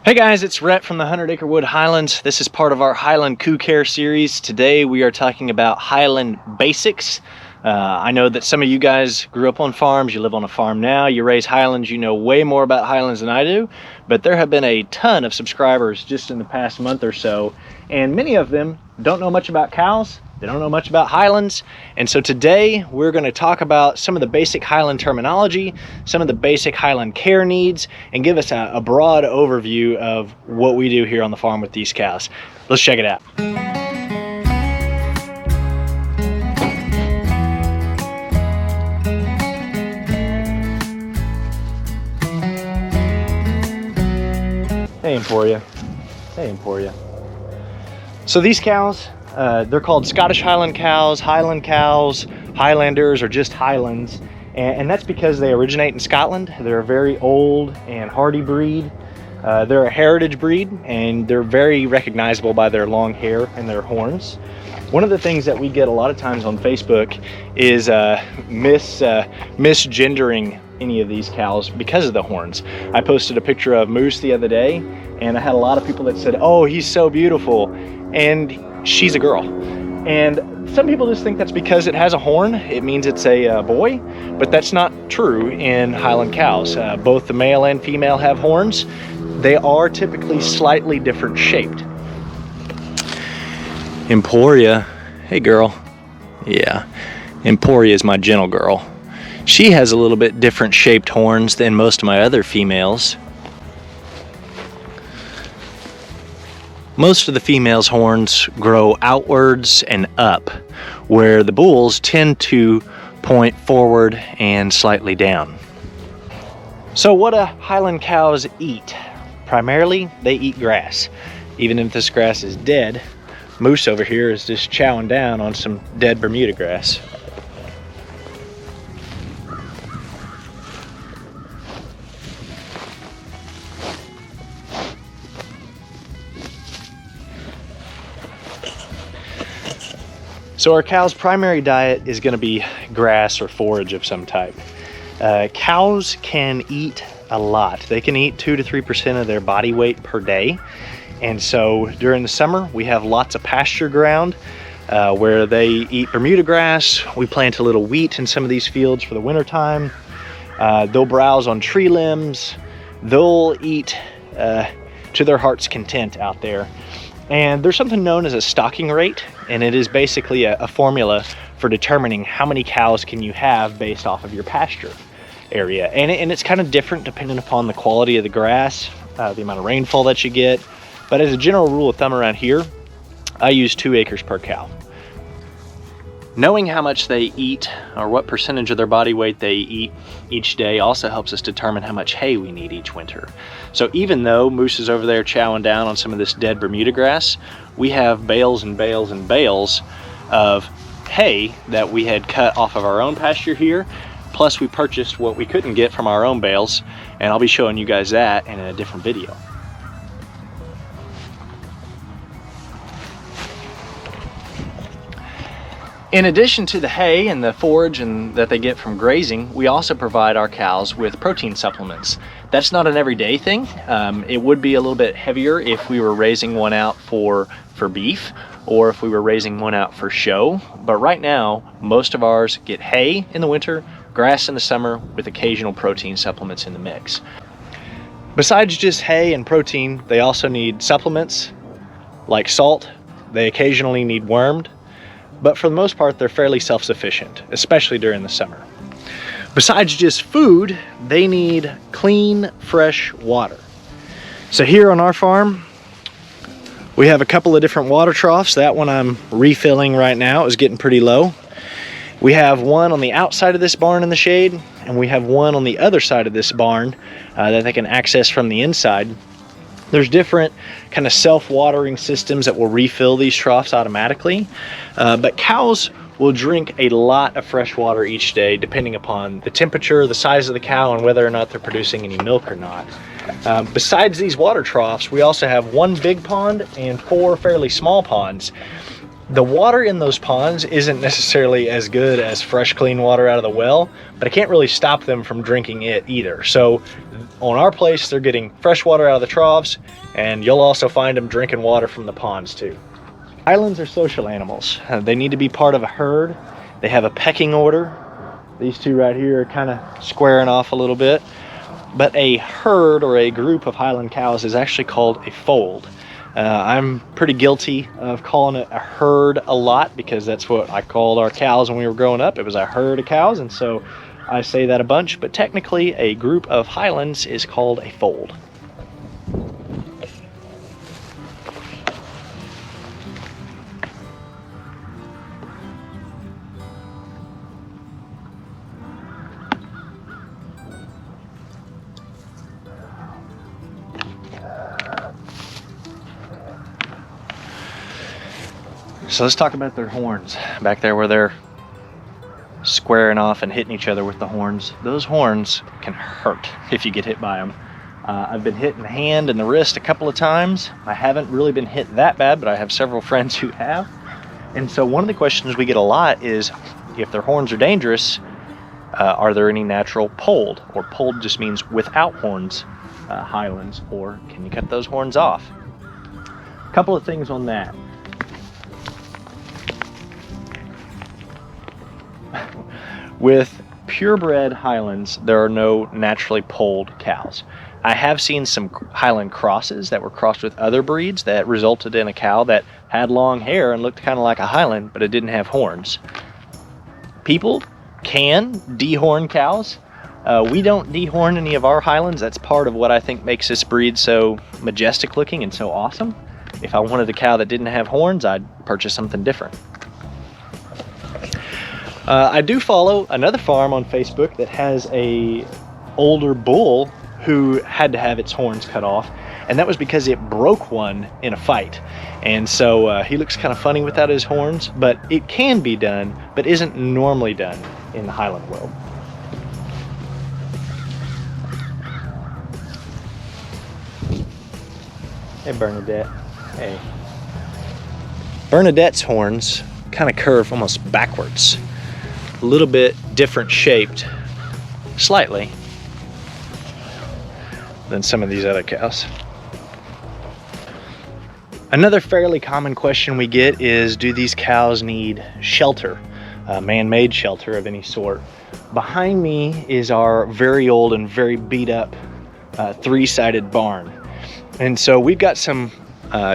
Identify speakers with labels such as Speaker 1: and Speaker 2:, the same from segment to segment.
Speaker 1: Hey guys, it's Rhett from the 100 Acre Wood Highlands. This is part of our Highland Coup Care series. Today we are talking about Highland basics. I know that some of you guys grew up on farms, you live on a farm now, you raise Highlands, you know way more about Highlands than I do, but there have been a ton of subscribers just in the past month or so, and many of them don't know much about cows. They don't know much about Highlands, and so today we're going to talk about some of the basic Highland terminology, some of the basic Highland care needs, and give us a broad overview of what we do here on the farm with these cows. Let's check it out. Hey, Emporia. Hey, Emporia. So these cows, they're called Scottish Highland cows, Highland cows, Highlanders, or just Highlands. And that's because they originate in Scotland. They're a very old and hardy breed. They're a heritage breed, and they're very recognizable by their long hair and their horns. One of the things that we get a lot of times on Facebook is misgendering any of these cows because of the horns. I posted a picture of Moose the other day, and I had a lot of people that said, "Oh, he's so beautiful," and she's a girl. And some people just think that's because it has a horn, it means it's a boy, but that's not true in Highland cows. Both the male and female have horns. They are typically slightly different shaped. Emporia, hey girl. Yeah, Emporia is my gentle girl. She has a little bit different shaped horns than most of my other females. Most of the females' horns grow outwards and up, where the bulls tend to point forward and slightly down. So what do Highland cows eat? Primarily, they eat grass. Even if this grass is dead, Moose over here is just chowing down on some dead Bermuda grass. So our cow's primary diet is going to be grass or forage of some type. Cows can eat a lot. They can eat 2 to 3% of their body weight per day. And so during the summer, we have lots of pasture ground where they eat Bermuda grass. We plant a little wheat in some of these fields for the winter time. They'll browse on tree limbs. They'll eat to their heart's content out there. And there's something known as a stocking rate, and it is basically a formula for determining how many cows can you have based off of your pasture area. And it's kind of different depending upon the quality of the grass, the amount of rainfall that you get. But as a general rule of thumb around here, I use 2 acres per cow. Knowing how much they eat or what percentage of their body weight they eat each day also helps us determine how much hay we need each winter. So even though Moose is over there chowing down on some of this dead Bermuda grass, we have bales and bales and bales of hay that we had cut off of our own pasture here. Plus we purchased what we couldn't get from our own bales, and I'll be showing you guys that in a different video. In addition to the hay and the forage that they get from grazing, we also provide our cows with protein supplements. That's not an everyday thing. It would be a little bit heavier if we were raising one out for beef, or if we were raising one out for show. But right now, most of ours get hay in the winter, grass in the summer, with occasional protein supplements in the mix. Besides just hay and protein, they also need supplements like salt. They occasionally need wormed. But for the most part, they're fairly self-sufficient, especially during the summer. Besides just food, they need clean, fresh water. So here on our farm, we have a couple of different water troughs. That one I'm refilling right now. It's getting pretty low. We have one on the outside of this barn in the shade, and we have one on the other side of this barn that they can access from the inside. There's different kind of self-watering systems that will refill these troughs automatically, but cows will drink a lot of fresh water each day depending upon the temperature, the size of the cow, and whether or not they're producing any milk or not. Besides these water troughs, we also have one big pond and 4 fairly small ponds. The water in those ponds isn't necessarily as good as fresh, clean water out of the well, but it can't really stop them from drinking it either. So on our place, they're getting fresh water out of the troughs, and you'll also find them drinking water from the ponds too. Highlands are social animals. They need to be part of a herd. They have a pecking order. These two right here are kind of squaring off a little bit. But a herd or a group of Highland cows is actually called a fold. I'm pretty guilty of calling it a herd a lot because that's what I called our cows when we were growing up. It was a herd of cows, and so I say that a bunch, but technically a group of Highlands is called a fold. So let's talk about their horns. Back there where they're squaring off and hitting each other with the horns. Those horns can hurt if you get hit by them. I've been hit in the hand and the wrist a couple of times. I haven't really been hit that bad, but I have several friends who have. And so one of the questions we get a lot is, if their horns are dangerous, are there any natural polled? Or polled just means without horns, Highlands, or can you cut those horns off? A couple of things on that. With purebred Highlands, there are no naturally polled cows. I have seen some Highland crosses that were crossed with other breeds that resulted in a cow that had long hair and looked kind of like a Highland, but it didn't have horns. People can dehorn cows. We don't dehorn any of our Highlands. That's part of what I think makes this breed so majestic looking and so awesome. If I wanted a cow that didn't have horns, I'd purchase something different. I do follow another farm on Facebook that has a older bull who had to have its horns cut off, and that was because it broke one in a fight. And so he looks kind of funny without his horns, but it can be done, but isn't normally done in the Highland world. Hey Bernadette. Hey. Bernadette's horns kind of curve almost backwards. A little bit different shaped, slightly, than some of these other cows. Another fairly common question we get is, do these cows need shelter, man-made shelter of any sort? Behind me is our very old and very beat up three-sided barn. And so we've got some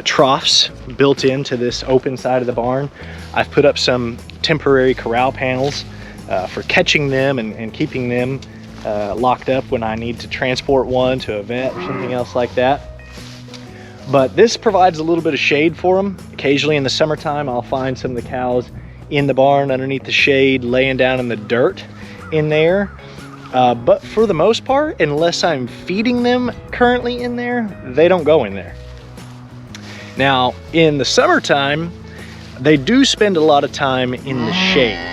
Speaker 1: troughs built into this open side of the barn. I've put up some temporary corral panels for catching them and keeping them locked up when I need to transport one to a vet or something else like that. But this provides a little bit of shade for them. Occasionally in the summertime, I'll find some of the cows in the barn underneath the shade, laying down in the dirt in there. But for the most part, unless I'm feeding them currently in there, they don't go in there. Now, in the summertime, they do spend a lot of time in the shade.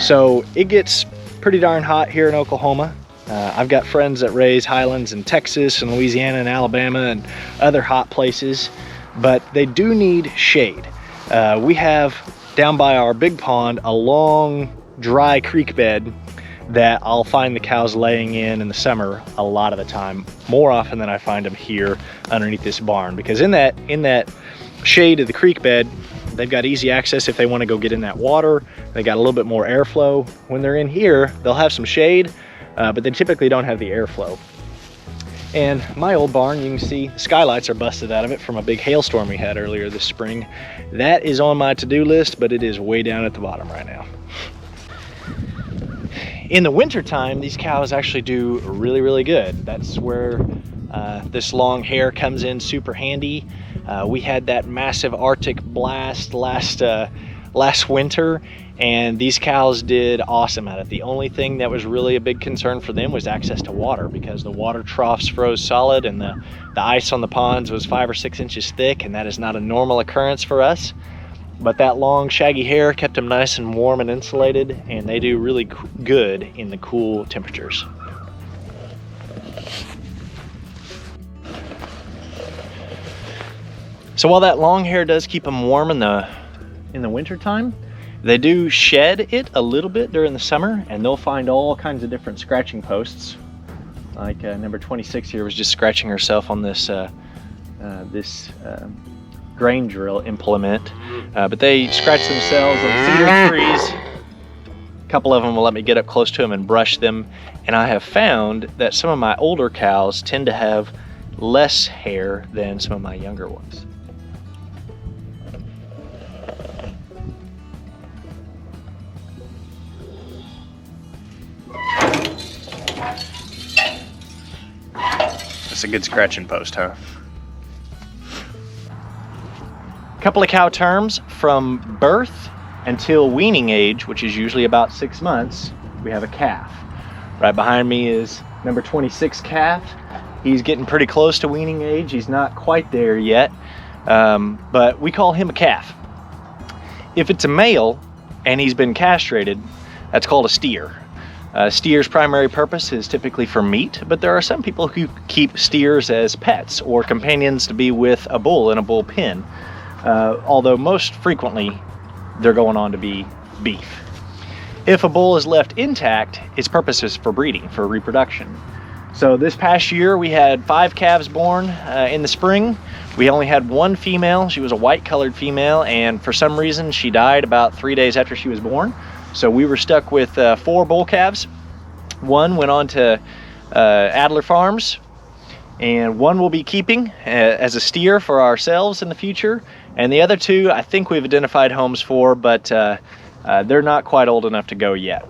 Speaker 1: So it gets pretty darn hot here in Oklahoma. I've got friends that raise Highlands in Texas and Louisiana and Alabama and other hot places, but they do need shade. We have down by our big pond a long, dry creek bed that I'll find the cows laying in the summer a lot of the time, more often than I find them here underneath this barn, because in that shade of the creek bed, they've got easy access if they want to go get in that water. They got a little bit more airflow. When they're in here, they'll have some shade, but they typically don't have the airflow. And my old barn, you can see the skylights are busted out of it from a big hailstorm we had earlier this spring. That is on my to-do list, but it is way down at the bottom right now. In the wintertime, these cows actually do really, really good. That's where this long hair comes in super handy. We had that massive Arctic blast last winter, and these cows did awesome at it. The only thing that was really a big concern for them was access to water, because the water troughs froze solid and the ice on the ponds was 5 or 6 inches thick, and that is not a normal occurrence for us. But that long shaggy hair kept them nice and warm and insulated, and they do really good in the cool temperatures. So while that long hair does keep them warm in the in the winter time. They do shed it a little bit during the summer, and they'll find all kinds of different scratching posts. Like number 26 here was just scratching herself on this grain drill implement. But they scratch themselves on cedar trees. A couple of them will let me get up close to them and brush them. And I have found that some of my older cows tend to have less hair than some of my younger ones. That's a good scratching post, huh? A couple of cow terms from birth until weaning age, which is usually about 6 months, we have a calf. Right behind me is number 26 calf. He's getting pretty close to weaning age. He's not quite there yet, but we call him a calf. If it's a male and he's been castrated, that's called a steer. Steer's primary purpose is typically for meat, but there are some people who keep steers as pets or companions to be with a bull in a bull pen, although most frequently they're going on to be beef. If a bull is left intact, its purpose is for breeding, for reproduction. So this past year we had 5 calves born in the spring. We only had 1 female. She was a white colored female, and for some reason she died about 3 days after she was born. So we were stuck with 4 bull calves. 1 went on to Adler Farms, and 1 we'll be keeping as a steer for ourselves in the future. And the other 2 I think we've identified homes for, but they're not quite old enough to go yet.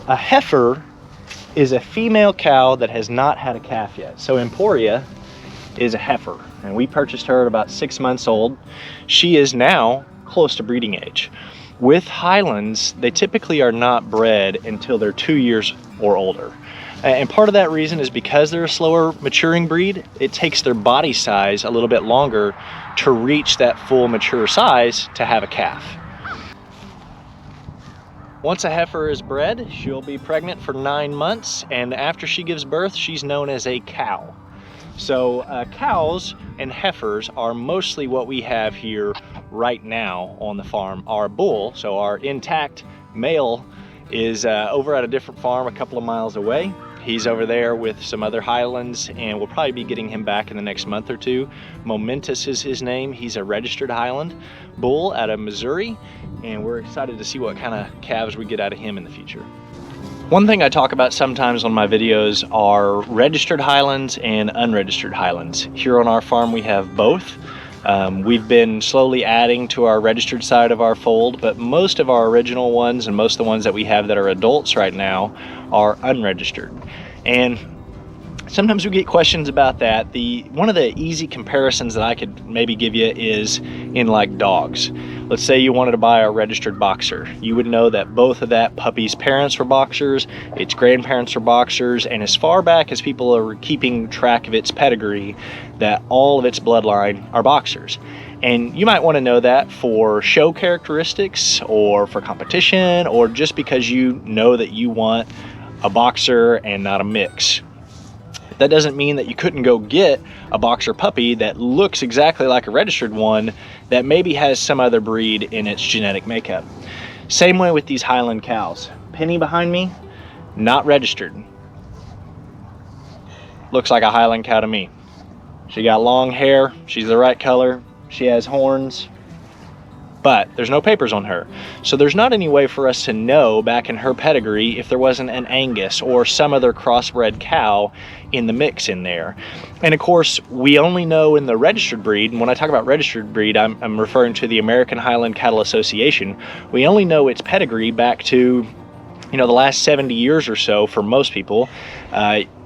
Speaker 1: A heifer is a female cow that has not had a calf yet. So Emporia is a heifer, and we purchased her at about 6 months old. She is now close to breeding age. With Highlands, they typically are not bred until they're 2 years or older. And part of that reason is because they're a slower maturing breed, it takes their body size a little bit longer to reach that full mature size to have a calf. Once a heifer is bred, she'll be pregnant for 9 months, and after she gives birth, she's known as a cow. So cows and heifers are mostly what we have here right now on the farm. Our bull, so our intact male, is over at a different farm a couple of miles away. He's over there with some other Highlands, and we'll probably be getting him back in the next month or 2. Momentous is his name. He's a registered Highland bull out of Missouri, and we're excited to see what kind of calves we get out of him in the future. One thing I talk about sometimes on my videos are registered Highlands and unregistered Highlands. Here on our farm we have both. We've been slowly adding to our registered side of our fold, but most of our original ones and most of the ones that we have that are adults right now are unregistered. And sometimes we get questions about that. One of the easy comparisons that I could maybe give you is in like dogs. Let's say you wanted to buy a registered boxer. You would know that both of that puppy's parents were boxers, its grandparents were boxers, and as far back as people are keeping track of its pedigree, that all of its bloodline are boxers. And you might want to know that for show characteristics or for competition, or just because you know that you want a boxer and not a mix. That doesn't mean that you couldn't go get a boxer puppy that looks exactly like a registered one that maybe has some other breed in its genetic makeup. Same way with these Highland cows. Penny behind me, not registered. Looks like a Highland cow to me. She got long hair, she's the right color, she has horns, but there's no papers on her. So there's not any way for us to know back in her pedigree if there wasn't an Angus or some other crossbred cow in the mix in there. And of course, we only know in the registered breed, and when I talk about registered breed, I'm referring to the American Highland Cattle Association. We only know its pedigree back to, the last 70 years or so for most people.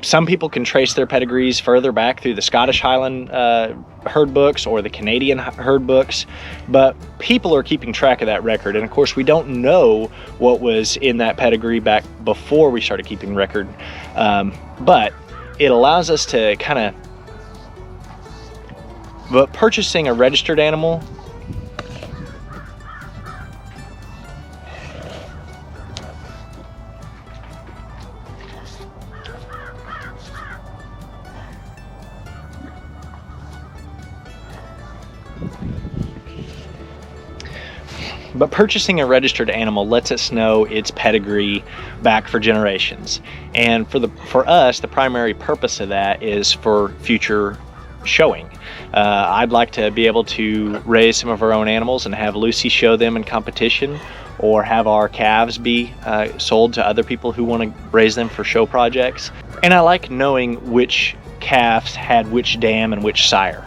Speaker 1: Some people can trace their pedigrees further back through the Scottish Highland herd books or the Canadian herd books, but people are keeping track of that record. And of course, we don't know what was in that pedigree back before we started keeping record, but it allows us to but purchasing a registered animal But purchasing a registered animal lets us know its pedigree back for generations. And for us, the primary purpose of that is for future showing. I'd like to be able to raise some of our own animals and have Lucy show them in competition, or have our calves be sold to other people who want to raise them for show projects. And I like knowing which calves had which dam and which sire.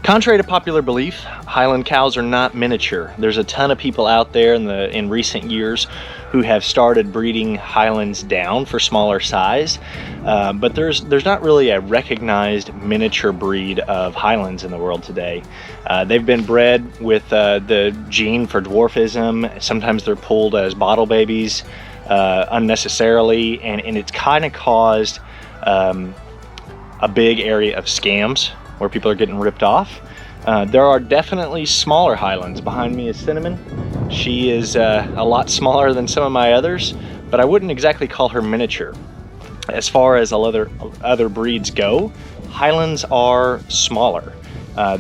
Speaker 1: Contrary to popular belief, Highland cows are not miniature. There's a ton of people out there in recent years who have started breeding Highlands down for smaller size, but there's not really a recognized miniature breed of Highlands in the world today. They've been bred with the gene for dwarfism. Sometimes they're pulled as bottle babies unnecessarily, and it's kind of caused a big area of scams where people are getting ripped off. There are definitely smaller Highlands. Behind me is Cinnamon. She is a lot smaller than some of my others, but I wouldn't exactly call her miniature. As far as other breeds go, Highlands are smaller.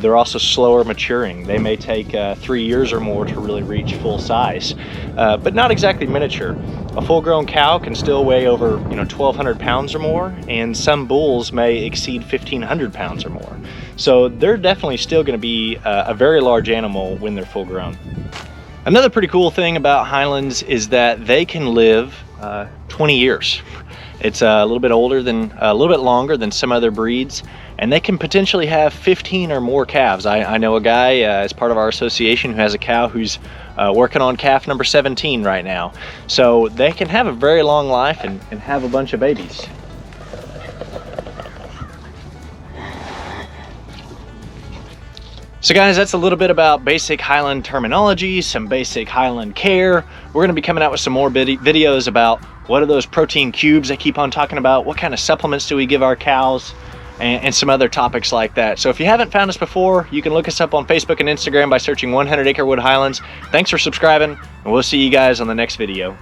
Speaker 1: They're also slower maturing. They may take 3 years or more to really reach full size, but not exactly miniature. A full-grown cow can still weigh over 1,200 pounds or more, and some bulls may exceed 1,500 pounds or more. So they're definitely still going to be a very large animal when they're full-grown. Another pretty cool thing about Highlands is that they can live 20 years. It's a little bit longer than some other breeds, and they can potentially have 15 or more calves. I know a guy as part of our association who has a cow who's working on calf number 17 right now. So they can have a very long life and have a bunch of babies. So guys, that's a little bit about basic Highland terminology, some basic Highland care. We're going to be coming out with some more videos about what are those protein cubes I keep on talking about, what kind of supplements do we give our cows, and some other topics like that. So if you haven't found us before, you can look us up on Facebook and Instagram by searching 100 Acre Wood Highlands. Thanks for subscribing, and we'll see you guys on the next video.